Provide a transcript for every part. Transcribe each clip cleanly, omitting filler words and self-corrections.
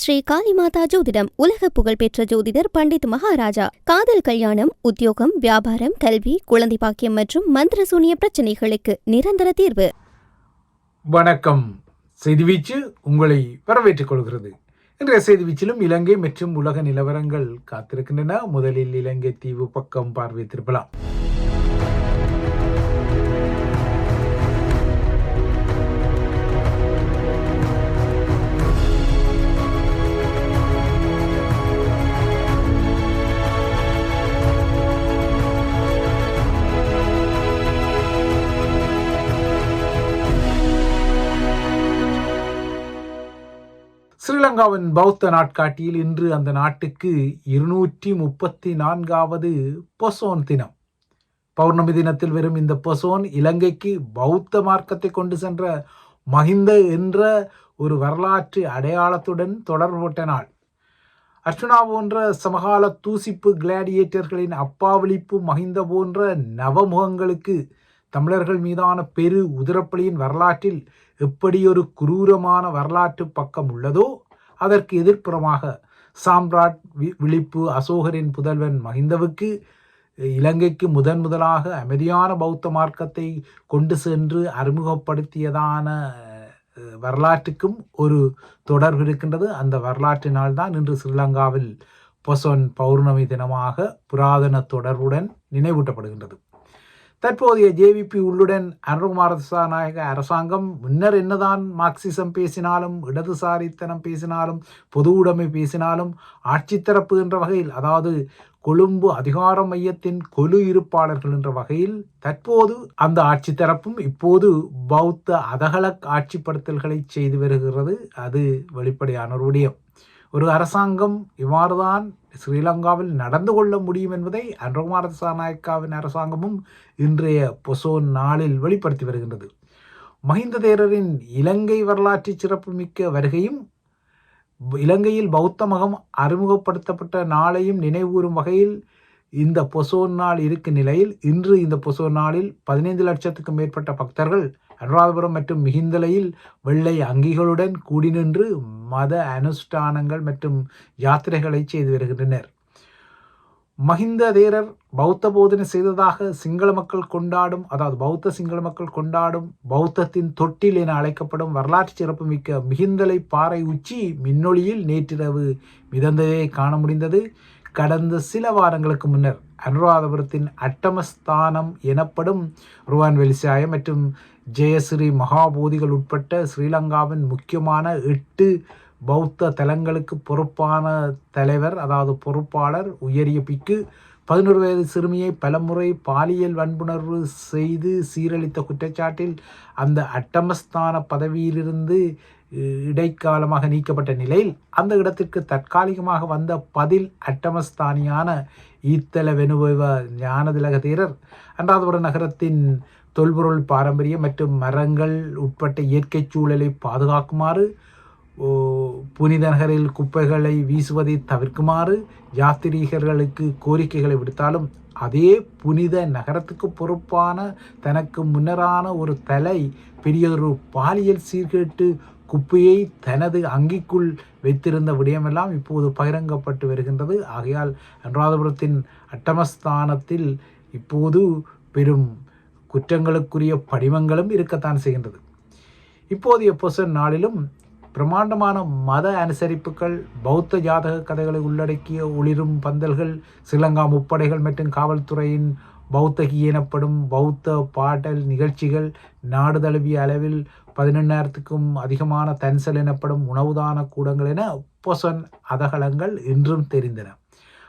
ஸ்ரீ காளிமாதா ஜோதிடம் உலக புகழ்பெற்ற ஜோதிடர் பண்டித் மகாராஜா. காதல், கல்யாணம், உத்தியோகம், வியாபாரம், கல்வி, குழந்தை பாக்கியம் மற்றும் மந்திர சூனிய பிரச்சனைகளுக்கு நிரந்தர தீர்வு. வணக்கம். செய்திவீச்சு உங்களை வரவேற்றுக் கொள்கிறது. இன்றைய செய்திவீச்சிலும் இலங்கை மற்றும் உலக நிலவரங்கள் காத்திருக்கின்றன. முதலில் இலங்கை தீவு பக்கம் பார்வை திருப்பலாம். ஸ்ரீலங்காவின் பௌத்த நாட்காட்டியில் இன்று அந்த நாட்டுக்கு 234வது பொசோன் தினம். பௌர்ணமி தினத்தில் வரும் இந்த பொசோன் இலங்கைக்கு பௌத்த மார்க்கத்தை கொண்டு சென்ற மஹிந்த என்ற ஒரு வரலாற்று அடையாளத்துடன் தொடர்புபட்ட நாள். அர்ச்சுனா போன்ற சமகால தூசிப்பு கிளாடியேட்டர்களின் அப்பாவிழிப்பு மஹிந்த போன்ற நவமுகங்களுக்கு தமிழர்கள் மீதான பெரு உதிரப்பலியின் வரலாற்றில் எப்படி ஒரு குரூரமான வரலாற்று பக்கம் உள்ளதோ அதற்கு எதிர்ப்புறமாக சாம்ராட் விழிப்பு அசோகரின் புதல்வன் மஹிந்தவுக்கு இலங்கைக்கு முதலாக அமைதியான பௌத்த மார்க்கத்தை கொண்டு சென்று அறிமுகப்படுத்தியதான வரலாற்றுக்கும் ஒரு தொடர்பு இருக்கின்றது. அந்த வரலாற்றினால்தான் இன்று ஸ்ரீலங்காவில் பொசோன் பௌர்ணமி தினமாக புராதன தொடர்புடன் நினைவூட்டப்படுகின்றது. தற்போதைய ஜேவிபி உள்ளுடன் அனுரகுமார திசாநாயக்க அரசாங்கம் முன்னர் என்னதான் மார்க்சிசம் பேசினாலும், இடதுசாரித்தனம் பேசினாலும், பொது உடைமை பேசினாலும், ஆட்சித்தரப்பு என்ற வகையில், அதாவது கொழும்பு அதிகார மையத்தின் கொலு இருப்பாளர்கள் என்ற வகையில் தற்போது அந்த ஆட்சித்தரப்பும் இப்போது பௌத்த அதகல ஆட்சிப்படுத்தல்களை செய்து வருகிறது. அது வெளிப்படையான ஒரு விடயம். ஒரு அரசாங்கம் இவ்வாறுதான் ஸ்ரீலங்காவில் நடந்து கொள்ள முடியும் என்பதை அனுரகுமார திசாநாயக்காவின் அரசாங்கமும் இன்றைய பொசோன் நாளில் வெளிப்படுத்தி வருகின்றது. மஹிந்த தேரரின் இலங்கை வரலாற்று சிறப்புமிக்க வருகையும் இலங்கையில் பௌத்த மதம் அறிமுகப்படுத்தப்பட்ட நாளையும் நினைவுகூறும் வகையில் இந்த பொசோன் நாள் இருக்கும் நிலையில் இன்று இந்த பொசோன் நாளில் 15 லட்சத்துக்கும் மேற்பட்ட பக்தர்கள் அனுராதபுரம் மற்றும் மிகிந்தலையில் வெள்ளை அங்கிகளுடன் கூடி நின்று மத அனுஷ்டானங்கள் மற்றும் யாத்திரைகளை செய்து வருகின்றனர். மஹிந்த தேரர் பௌத்த போதனை செய்ததாக சிங்கள மக்கள் கொண்டாடும், அதாவது பௌத்த சிங்கள மக்கள் கொண்டாடும் பௌத்தத்தின் தொட்டில் என அழைக்கப்படும் வரலாற்று சிறப்புமிக்க மிகிந்தலை பாறை உச்சி மின்னொளியில் நேற்றிரவு மிதந்ததை காண முடிந்தது. கடந்த சில வாரங்களுக்கு முன்னர் அனுராதபுரத்தின் அட்டமஸ்தானம் எனப்படும் ருவான் வெலிசாய மற்றும் ஜெயஸ்ரீ மகாபோதிகள் உட்பட்ட ஸ்ரீலங்காவின் முக்கியமான 8 பௌத்த தலங்களுக்கு பொறுப்பான தலைவர், அதாவது பொறுப்பாளர் உயரிய பிக்கு 11 வயது சிறுமியை பலமுறை பாலியல் வன்புணர்வு செய்து சீரழித்த குற்றச்சாட்டில் அந்த அட்டமஸ்தான பதவியிலிருந்து இடைக்காலமாக நீக்கப்பட்ட நிலையில் அந்த இடத்திற்கு தற்காலிகமாக வந்த பதில் அட்டமஸ்தானியான ஈத்தல வெனுவ ஞானதிலக தேரர் அனுராதபுரம் நகரத்தின் தொல்பொருள் பாரம்பரியம் மற்றும் மரங்கள் உட்பட்ட இயற்கை சூழலை பாதுகாக்குமாறு, புனித நகரில் குப்பைகளை வீசுவதை தவிர்க்குமாறு யாத்திரிகர்களுக்கு கோரிக்கைகளை விடுத்தாலும் அதே புனித நகரத்துக்கு பொறுப்பான தனக்கு முன்னரான ஒரு தலை பெரியொரு பாலியல் சீர்கேட்டு குப்பையை தனது அங்கிக்குள் வைத்திருந்த விடயமெல்லாம் இப்போது பகிரங்கப்பட்டு வருகின்றது. ஆகையால் அனுராதபுரத்தின் அட்டமஸ்தானத்தில் இப்போது பெரும் குற்றங்களுக்குரிய படிவங்களும் இருக்கத்தான் செய்கின்றது. இப்போதைய பொசன் நாளிலும் பிரமாண்டமான மத அனுசரிப்புகள், பௌத்த ஜாதக கதைகளை உள்ளடக்கிய ஒளிரும் பந்தல்கள், ஸ்ரீலங்கா முப்படைகள் மற்றும் காவல்துறையின் பௌத்தகி எனப்படும் பௌத்த பாடல் நிகழ்ச்சிகள், நாடு தழுவிய அளவில் 11,000க்கும் அதிகமான தன்சல் எனப்படும் உணவுதான கூடங்கள் என பொசன் அதகலங்கள் இன்றும் தெரிந்தன.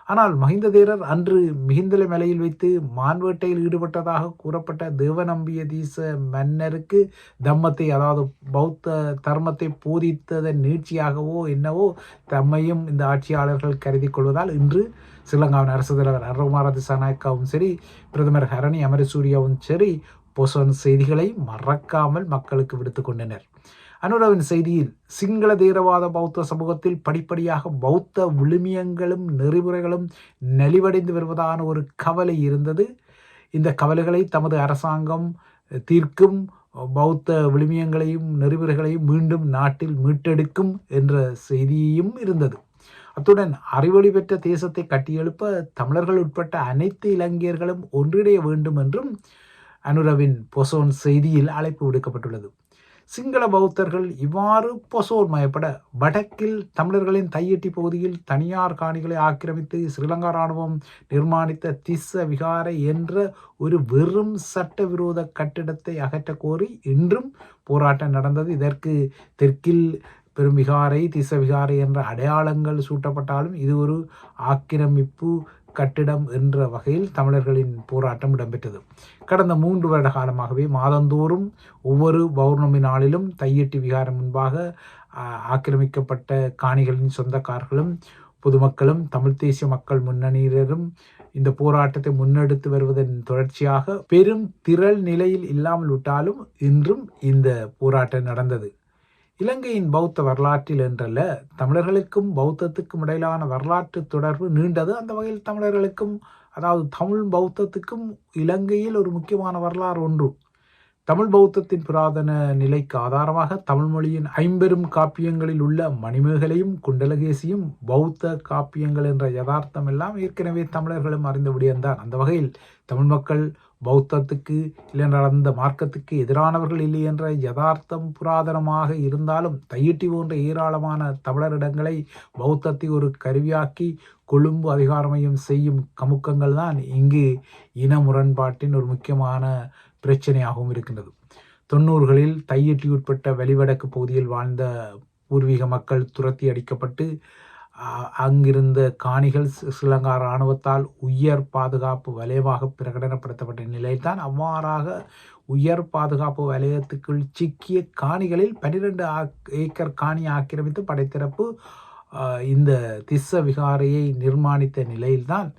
ஆனால் மஹிந்த தேரர் அன்று மிகிந்தலை மலையில் வைத்து மான்வேட்டையில் ஈடுபட்டதாக கூறப்பட்ட தேவநம்பியதீச மன்னருக்கு தம்மத்தை, அதாவது பௌத்த தர்மத்தை போதித்ததன் நீட்சியாகவோ என்னவோ தம்மையும் இந்த ஆட்சியாளர்கள் கருதி கொள்வதால் இன்று ஸ்ரீலங்காவின் அரசு தலைவர் அனுரகுமார திசாநாயக்காவும் சரி, பிரதமர் ஹரணி அமரசூரியாவும் சரி பொசோன் செய்திகளை மறக்காமல் மக்களுக்கு விடுத்து கொண்டனர். அனுராவின் செய்தியில் சிங்கள தேரவாத பௌத்த சமூகத்தில் படிப்படியாக பௌத்த விழுமியங்களும் நெறிமுறைகளும் நலிவடைந்து வருவதான ஒரு கவலை இருந்தது. இந்த கவலைகளை தமது அரசாங்கம் தீர்க்கும் பௌத்த விழுமியங்களையும் நெறிமுறைகளையும் மீண்டும் நாட்டில் மீட்டெடுக்கும் என்ற செய்தியும் இருந்தது. அத்துடன் அறிவொளி பெற்ற தேசத்தை கட்டியெழுப்ப தமிழர்கள் உட்பட்ட அனைத்து இலங்கையர்களும் ஒன்றிணைய வேண்டும் என்றும் அனுரவின் பொசோன் செய்தியில் அழைப்பு விடுக்கப்பட்டுள்ளது. சிங்கள பௌத்தர்கள் இவ்வாறு பொசோன் மயப்பட வடக்கில் தமிழர்களின் தையெட்டி பகுதியில் தனியார் காணிகளை ஆக்கிரமித்து ஸ்ரீலங்கா இராணுவம் நிர்மாணித்த திஸ்ஸ விகாரை என்ற ஒரு வெறும் சட்டவிரோத கட்டிடத்தை அகற்ற கோரி இன்றும் போராட்டம் நடந்தது. இதற்கு தெற்கில் பெரும் விகாரை திஸ்ஸ விகாரை என்ற அடையாளங்கள் சூட்டப்பட்டாலும் இது ஒரு ஆக்கிரமிப்பு கட்டிடம் என்ற வகையில் தமிழர்களின் போராட்டம் இடம்பெற்றது. கடந்த 3 வருட காலமாகவே மாதந்தோறும் ஒவ்வொரு பௌர்ணமி நாளிலும் தையெட்டி விகாரம் முன்பாக ஆக்கிரமிக்கப்பட்ட காணிகளின் சொந்தக்காரர்களும் பொதுமக்களும் தமிழ் தேசிய மக்கள் முன்னணியினரும் இந்த போராட்டத்தை முன்னெடுத்து வருவதன் தொடர்ச்சியாக பெரும் திரள் நிலையில் இல்லாமல் விட்டாலும் இன்றும் இந்த போராட்டம் நடந்தது. இலங்கையின் பௌத்த வரலாற்றில் என்றல்ல, தமிழர்களுக்கும் பௌத்தத்துக்கும் இடையிலான வரலாற்று தொடர்பு நீண்டது. அந்த வகையில் தமிழர்களுக்கும், அதாவது தமிழ் பௌத்தத்துக்கும் இலங்கையில் ஒரு முக்கியமான வரலாறு ஒன்று. தமிழ் பௌத்தத்தின் புராதன நிலைக்கு ஆதாரமாக தமிழ் மொழியின் 50 காப்பியங்களில் உள்ள மணிமேகலையும் குண்டலகேசியும் பௌத்த காப்பியங்கள் என்ற யதார்த்தம் எல்லாம் ஏற்கனவே தமிழர்களும் அறிந்த விடயம்தான். அந்த வகையில் தமிழ் மக்கள் பௌத்தத்துக்கு இல்லைன்றால் அந்த மார்க்கத்துக்கு எதிரானவர்கள் இல்லை என்ற யதார்த்தம் புராதனமாக இருந்தாலும் தையிட்டி போன்ற ஏராளமான தமிழரிடங்களை பௌத்தத்தை ஒரு கருவியாக்கி கொழும்பு அதிகாரமையும் செய்யும் கமுக்கங்கள் தான் இங்கு இன முரண்பாட்டின் ஒரு முக்கியமான பிரச்சனையாகவும் இருக்கின்றது. 90களில் தையிட்டி உட்பட்ட வெளிவடக்கு பகுதியில் வாழ்ந்த பூர்வீக மக்கள் துரத்தி அடிக்கப்பட்டு அங்கிருந்த காணிகள் ஸ்ரீலங்கா இராணுவத்தால் உயர் பாதுகாப்பு வலயமாக பிரகடனப்படுத்தப்பட்ட நிலையில்தான் அவ்வாறாக உயர் பாதுகாப்பு வலயத்துக்குள் சிக்கிய காணிகளில் 12 ஏக்கர் காணி ஆக்கிரமித்து படைத்தரப்பு இந்த திஸ்ஸ விகாரையை நிர்மாணித்த நிலையில்தான்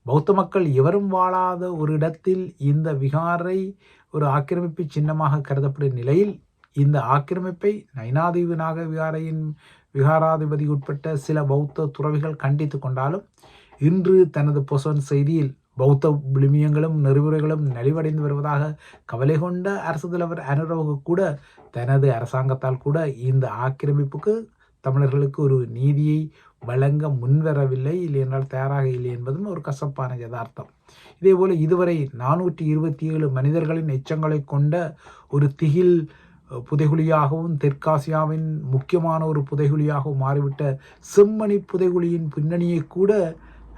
பௌத்த மக்கள் எவரும் வாழாத ஒரு இடத்தில் இந்த விகாரை ஒரு ஆக்கிரமிப்பு சின்னமாக கருதப்படும் நிலையில் இந்த ஆக்கிரமிப்பை நைனாதீவு நாக விகாரையின் விகாராதிபதி உட்பட்ட சில பௌத்த துறவிகள் கண்டித்து கொண்டாலும் இன்று தனது பொசோன் செய்தியில் பௌத்த விழுமியங்களும் நெறிமுறைகளும் நலிவடைந்து வருவதாக கவலை கொண்ட அரசு தலைவர் அனுரவுக்கு கூட தனது அரசாங்கத்தால் கூட இந்த ஆக்கிரமிப்புக்கு தமிழர்களுக்கு ஒரு நீதியை வழங்க முன்வரவில்லை, இல்லை என்றால் தயாராக இல்லை என்பதும் ஒரு கசப்பான யதார்த்தம். இதேபோல இதுவரை 427 மனிதர்களின் எச்சங்களை கொண்ட ஒரு திகில் புதைகுழியாகவும் தெற்காசியாவின் முக்கியமான ஒரு புதைகுழியாகவும் மாறிவிட்ட செம்மணி புதைகுழியின் பின்னணியை கூட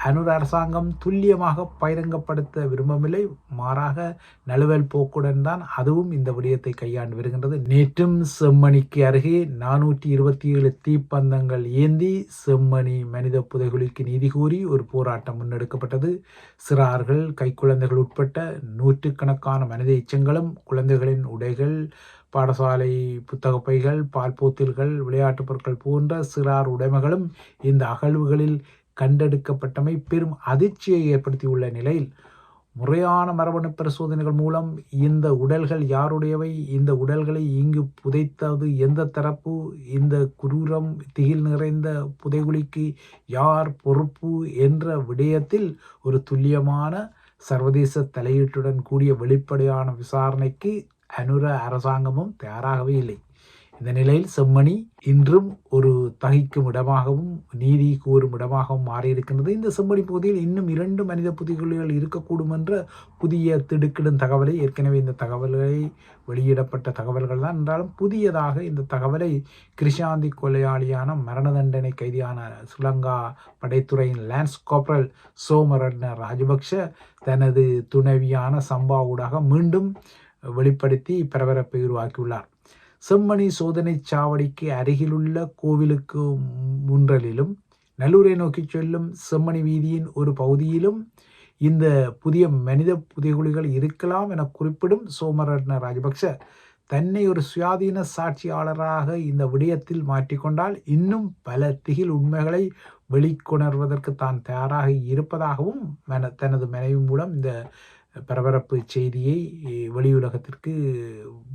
அனுர அரசாங்கம் துல்லியமாக பகிரங்கப்படுத்த விரும்பவில்லை. மாறாக நழுவல் போக்குடன் தான் அதுவும் இந்த விடயத்தை கையாண்டு வருகின்றது. நேற்றும் செம்மணிக்கு அருகே 427 தீப்பந்தங்கள் ஏந்தி செம்மணி மனித புதைகுழிக்கு நீதி கோரி ஒரு போராட்டம் முன்னெடுக்கப்பட்டது. சிறார்கள், கைக்குழந்தைகள் உட்பட்ட 100கணக்கான மனித எச்சங்களும் குழந்தைகளின் உடைகள், பாடசாலை புத்தக பைகள், பால் போத்தில்கள், விளையாட்டுப் பொருட்கள் போன்ற சிறார் உடைமைகளும் இந்த அகழ்வுகளில் கண்டெடுக்கப்பட்டமை பெரும் அதிர்ச்சியை ஏற்படுத்தியுள்ள நிலையில் முறையான மரபணு பரிசோதனைகள் மூலம் இந்த உடல்கள் யாருடையவை, இந்த உடல்களை இங்கு புதைத்தது எந்த தரப்பு, இந்த குரூரம் திகில் நிறைந்த புதைகுழிக்கு யார் பொறுப்பு என்ற விடயத்தில் ஒரு துல்லியமான சர்வதேச தலையீட்டுடன் கூடிய வெளிப்படையான விசாரணைக்கு அனுர அரசாங்கமும் தயாராகவே இல்லை. இந்த நிலையில் செம்மணி இன்றும் ஒரு தகிக்கும் இடமாகவும் நீதி கூறும் இடமாகவும் மாறியிருக்கின்றது. இந்த செம்மணி பகுதியில் இன்னும் 2 மனித புதைகுழிகள் இருக்கக்கூடும் என்ற புதிய திடுக்கிடும் தகவலை, ஏற்கனவே இந்த தகவல்களை வெளியிடப்பட்ட தகவல்கள் தான் என்றாலும் புதியதாக இந்த தகவலை கிருஷாந்தி கொலையாளியான மரண தண்டனை கைதியான ஸ்ரீலங்கா படைத்துறையின் லான்ஸ் கார்பரல் சோமரட்ன ராஜபக்ஷ தனது துணைவியான சம்பாவூடாக மீண்டும் வெளிப்படுத்தி பரபரப்பை உருவாக்கியுள்ளார். செம்மணி சோதனை சாவடிக்கு அருகிலுள்ள கோவிலுக்கு முன்றலிலும் நல்லூரை நோக்கி செல்லும் செம்மணி வீதியின் ஒரு பகுதியிலும் இந்த புதிய மனித புதைகுழிகள் இருக்கலாம் என குறிப்பிடும் சோமரட்ன ராஜபக்ஷ தன்னை ஒரு சுயாதீன சாட்சியாளராக இந்த விடயத்தில் மாற்றிக்கொண்டால் இன்னும் பல திகில் உண்மைகளை வெளிக்கொணர்வதற்கு தான் தயாராக இருப்பதாகவும் தனது மனைவி மூலம் இந்த பரபரப்பு செய்தியை வெளியுலகத்திற்கு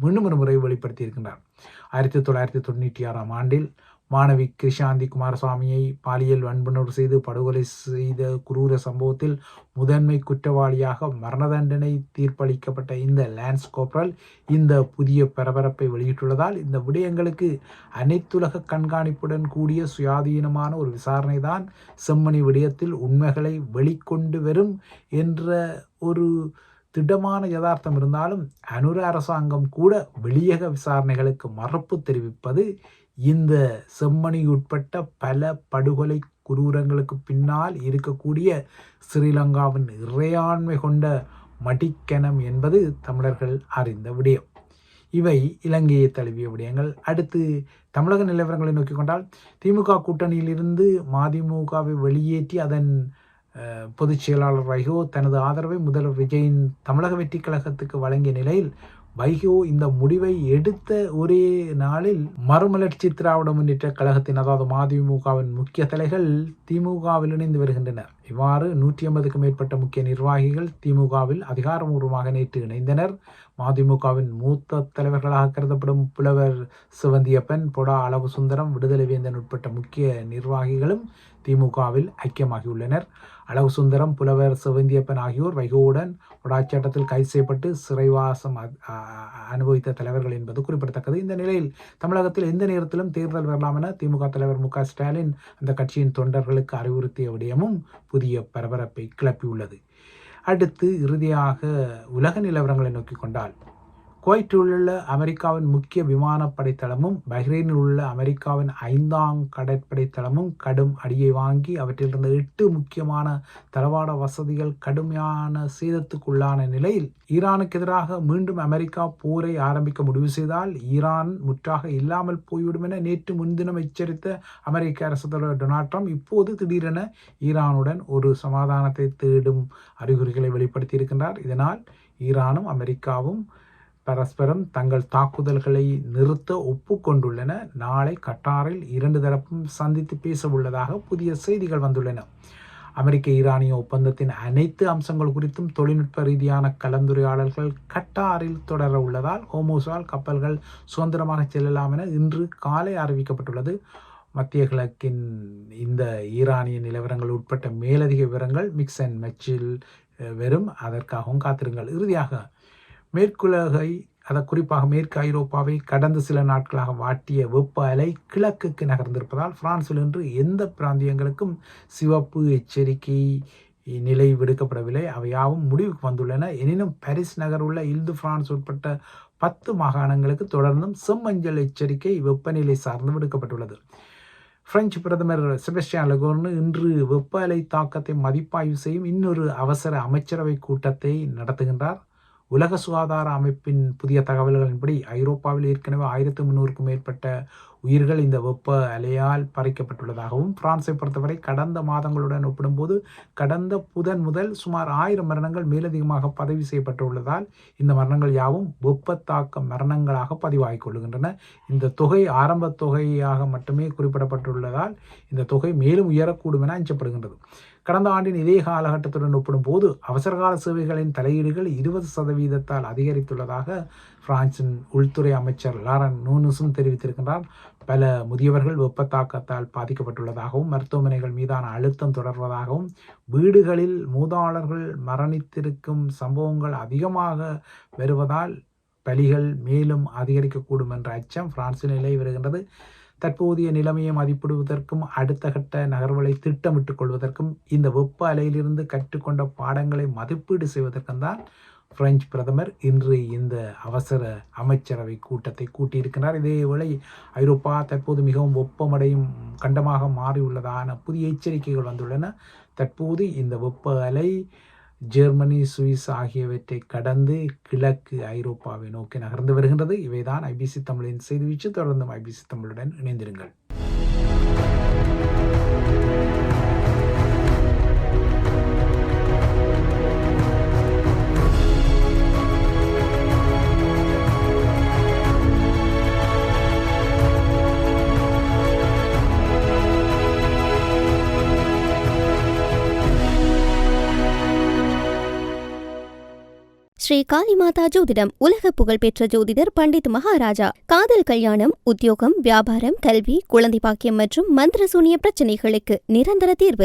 மீண்டும் ஒரு முறை வெளிப்படுத்தியிருக்கின்றார். 1996 ஆண்டில் மாணவி கிருஷாந்தி குமாரசுவாமியை பாலியல் வன்புணர்வு செய்து படுகொலை செய்த குரூர சம்பவத்தில் முதன்மை குற்றவாளியாக மரண தண்டனை தீர்ப்பளிக்கப்பட்ட இந்த லான்ஸ் கோப்ரல் இந்த புதிய பரபரப்பை வெளியிட்டுள்ளதால் இந்த விடயங்களுக்கு அனைத்துலக கண்காணிப்புடன் கூடிய சுயாதீனமான ஒரு விசாரணை தான் செம்மணி விடயத்தில் உண்மைகளை வெளிக்கொண்டு வரும் என்ற ஒரு திடமான யதார்த்தம் இருந்தாலும் அனுர அரசாங்கம் கூட வெளியக விசாரணைகளுக்கு மறுப்பு தெரிவிப்பது இந்த செம்மணி உட்பட்ட பல படுகொலை குரூரங்களுக்கு பின்னால் இருக்கக்கூடிய ஸ்ரீலங்காவின் இறையாண்மை கொண்ட மடிக்கணம் என்பது தமிழர்கள் அறிந்த விடயம். இவை இலங்கையை தழுவிய விடயங்கள். அடுத்து தமிழக நிலவரங்களை நோக்கிக் கொண்டால் திமுக கூட்டணியிலிருந்து மதிமுகவை வெளியேற்றி அதன் பொதுச் செயலாளர் வைகோ தனது ஆதரவை முதல்வர் விஜயின் தமிழக வெற்றி கழகத்துக்கு வழங்கிய நிலையில் வைகோ இந்த முடிவை எடுத்த ஒரே நாளில் மறுமலர்ச்சி திராவிட முன்னேற்ற கழகத்தின் அதாவது மதிமுகவின் முக்கிய தலைகள் திமுகவில் இணைந்து வருகின்றனர். இவ்வாறு 150க்கும் மேற்பட்ட முக்கிய நிர்வாகிகள் திமுகவில் அதிகாரபூர்வமாக நேற்று இணைந்தனர். மதிமுகவின் மூத்த தலைவர்களாக கருதப்படும் புலவர் சிவந்தியப்பன், பொடா அளவு சுந்தரம், விடுதலை வேந்தன் உட்பட்ட முக்கிய நிர்வாகிகளும் திமுகவில் ஐக்கியமாகியுள்ளனர். அளவு சுந்தரம், புலவர் சிவந்தியப்பன் ஆகியோர் வைகோவுடன் பொடாச்சட்டத்தில் கைது செய்யப்பட்டு சிறைவாசம் அனுபவித்த தலைவர்கள் என்பது குறிப்பிடத்தக்கது. இந்த நிலையில் தமிழகத்தில் எந்த நேரத்திலும் தேர்தல் வரலாம் என திமுக தலைவர் மு க ஸ்டாலின் அந்த கட்சியின் தொண்டர்களுக்கு அறிவுறுத்திய விடயமும் புதிய பரபரப்பை கிளப்பியுள்ளது. அடுத்து இறுதியாக உலக நிலவரங்களை நோக்கிக் கொண்டால் குவைத்தில் உள்ள அமெரிக்காவின் முக்கிய விமானப்படை தளமும் பஹ்ரைனில் உள்ள அமெரிக்காவின் 5ஆம் கடற்படை தளமும் கடும் அடியை வாங்கி அவற்றிலிருந்து 8 முக்கியமான தளவாட வசதிகள் கடுமையான சேதத்துக்குள்ளான நிலையில் ஈரானுக்கு எதிராக மீண்டும் அமெரிக்கா போரை ஆரம்பிக்க முடிவு செய்தால் ஈரான் முற்றாக இல்லாமல் போய்விடும் என நேற்று முன்தினம் எச்சரித்த அமெரிக்க அரசு தலைவர் டொனால்ட் ட்ரம்ப் இப்போது திடீரென ஈரானுடன் ஒரு சமாதானத்தை தேடும் அறிகுறிகளை வெளிப்படுத்தி இருக்கின்றார். இதனால் ஈரானும் அமெரிக்காவும் பரஸ்பரம் தங்கள் தாக்குதல்களை நிறுத்த ஒப்புக்கொண்டுள்ளன. நாளை கட்டாரில் 2 தரப்பும் சந்தித்து பேச உள்ளதாக புதிய செய்திகள் வந்துள்ளன. அமெரிக்க ஈரானிய ஒப்பந்தத்தின் அனைத்து அம்சங்கள் குறித்தும் தொழில்நுட்ப ரீதியான கலந்துரையாடல்கள் கட்டாரில் தொடர உள்ளதால் ஹோர்முஸால் கப்பல்கள் சுதந்திரமாக செல்லலாம் என இன்று காலை அறிவிக்கப்பட்டுள்ளது. மத்திய கிழக்கின் இந்த ஈரானிய நிலவரங்கள் உட்பட்ட மேலதிக விவரங்கள் மிக்ஸ் அண்ட் மேட்சில் வரும். அதற்காகவும் காத்திருங்கள். இறுதியாக மேற்குலகை குறிப்பாக மேற்கு ஐரோப்பாவை கடந்த சில நாட்களாக வாட்டிய வெப்ப அலை கிழக்குக்கு நகர்ந்திருப்பதால் பிரான்சில் இன்று எந்த பிராந்தியங்களுக்கும் சிவப்பு எச்சரிக்கை நிலை விடுக்கப்படவில்லை. அவையாவும் முடிவுக்கு வந்துள்ளன. எனினும் பாரிஸ் நகர் உள்ள இல்து பிரான்ஸ் உட்பட்ட 10 மாகாணங்களுக்கு தொடர்ந்தும் செம்மஞ்சள் எச்சரிக்கை வெப்பநிலை சார்ந்து விடுக்கப்பட்டுள்ளது. பிரெஞ்சு பிரதமர் செபஸ்டியன் லெகோர்னு இன்று வெப்ப அலை தாக்கத்தை மதிப்பாய்வு செய்யும் இன்னொரு அவசர அமைச்சரவை கூட்டத்தை நடத்துகின்றார். உலக சுகாதார அமைப்பின் புதிய தகவல்களின்படி ஐரோப்பாவில் ஏற்கனவே 1300க்கும் மேற்பட்ட உயிர்கள் இந்த வெப்ப அலையால் பறிக்கப்பட்டுள்ளதாகவும் பிரான்ஸை பொறுத்தவரை கடந்த மாதங்களுடன் ஒப்பிடும்போது கடந்த புதன் முதல் சுமார் 1000 மரணங்கள் மேலதிகமாக பதிவு செய்யப்பட்டுள்ளதால் இந்த மரணங்கள் யாவும் வெப்பத்தாக்க மரணங்களாக பதிவாகிக் கொள்கின்றன. இந்த தொகை ஆரம்ப தொகையாக மட்டுமே குறிப்பிடப்பட்டுள்ளதால் இந்த தொகை மேலும் உயரக்கூடும் என அஞ்சப்படுகின்றது. கடந்த ஆண்டின் இதே காலகட்டத்துடன் ஒப்பிடும்போது அவசரகால சேவைகளின் தலையீடுகள் 20% அதிகரித்துள்ளதாக பிரான்சின் உள்துறை அமைச்சர் லாரன் நூனுஸும் தெரிவித்திருக்கின்றார். பல முதியவர்கள் வெப்பத்தாக்கத்தால் பாதிக்கப்பட்டுள்ளதாகவும் மருத்துவமனைகள் மீதான அழுத்தம் தொடர்வதாகவும் வீடுகளில் மூதாளர்கள் மரணித்திருக்கும் சம்பவங்கள் அதிகமாக வருவதால் பலிகள் மேலும் அதிகரிக்கக்கூடும் என்ற அச்சம் பிரான்சில் நிலவி வருகின்றது. தற்போதைய நிலைமையை மதிப்பிடுவதற்கும் அடுத்த கட்ட நகர்வுகளை திட்டமிட்டுக் கொள்வதற்கும் இந்த வெப்ப அலையிலிருந்து கற்றுக்கொண்ட பாடங்களை மதிப்பீடு செய்வதற்கும் தான் பிரெஞ்சு பிரதமர் இன்று இந்த அவசர அமைச்சரவை கூட்டத்தை கூட்டியிருக்கிறார். இதேவேளை ஐரோப்பா தற்போது மிகவும் வெப்பமடையும் கண்டமாக மாறியுள்ளதான புதிய எச்சரிக்கைகள் வந்துள்ளன. தற்போது இந்த வெப்ப அலை ஜெர்மனி, சுவிஸ் ஆகியவற்றை கடந்து கிழக்கு ஐரோப்பாவை நோக்கி நகர்ந்து வருகின்றது. இவைதான் ஐபிசி தமிழின் செய்தி வீச்சு. தொடர்ந்தும் ஐபிசி தமிழுடன் இணைந்திருங்கள். ஸ்ரீ காளிமாதா ஜோதிடம் உலக புகழ்பெற்ற ஜோதிடர் பண்டித் மகாராஜா. காதல், கல்யாணம், உத்தியோகம், வியாபாரம், கல்வி, குழந்தை பாக்கியம் மற்றும் மந்திர சூனிய பிரச்சனைகளுக்கு நிரந்தர தீர்வு.